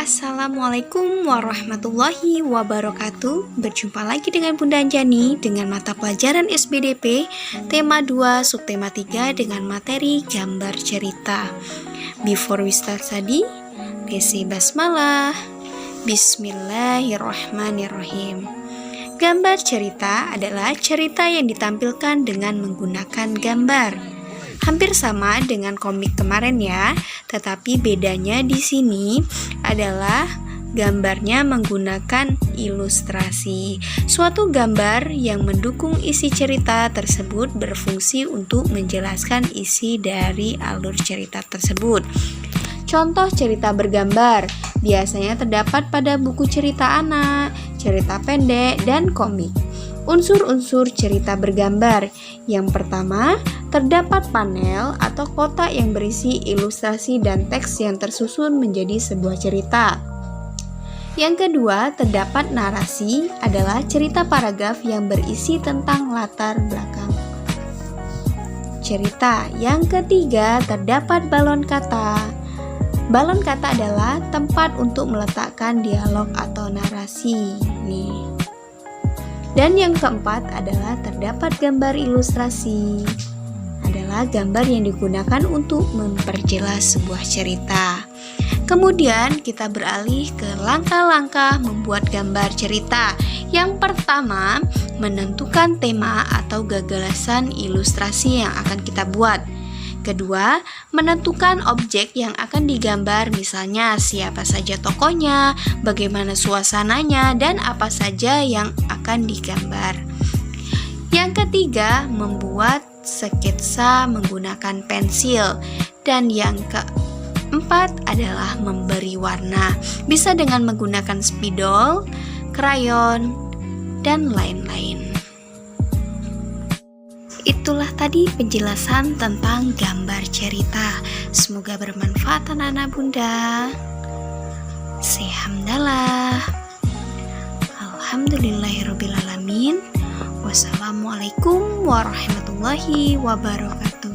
Assalamualaikum warahmatullahi wabarakatuh. Berjumpa lagi dengan Bunda Anjani dengan mata pelajaran SBDP tema 2 subtema 3 dengan materi gambar cerita. Before we start study, let's say basmalah. Bismillahirrahmanirrahim. Gambar cerita adalah cerita yang ditampilkan dengan menggunakan gambar. Hampir sama dengan komik kemarin ya, tetapi bedanya di sini adalah gambarnya menggunakan ilustrasi. Suatu gambar yang mendukung isi cerita tersebut berfungsi untuk menjelaskan isi dari alur cerita tersebut. Contoh cerita bergambar biasanya terdapat pada buku cerita anak, cerita pendek, dan komik. Unsur-unsur cerita bergambar. Yang pertama, terdapat panel atau kotak yang berisi ilustrasi dan teks yang tersusun menjadi sebuah cerita. Yang kedua, terdapat narasi adalah cerita paragraf yang berisi tentang latar belakang cerita. Yang ketiga, terdapat balon kata. Balon kata adalah tempat untuk meletakkan dialog atau narasi. Dan yang keempat adalah terdapat gambar ilustrasi. Adalah gambar yang digunakan untuk memperjelas sebuah cerita. Kemudian kita beralih ke langkah-langkah membuat gambar cerita. Yang pertama, menentukan tema atau gagasan ilustrasi yang akan kita buat. Kedua, menentukan objek yang akan digambar, misalnya siapa saja tokohnya, bagaimana suasananya, dan apa saja yang akan digambar. Yang ketiga, membuat sketsa menggunakan pensil. Dan yang keempat adalah memberi warna, bisa dengan menggunakan spidol, krayon, dan lain-lain. Itulah tadi penjelasan tentang gambar cerita. Semoga bermanfaat anak-anak Bunda. Alhamdulillah. Alhamdulillahirrabbilalamin. Wassalamualaikum warahmatullahi wabarakatuh.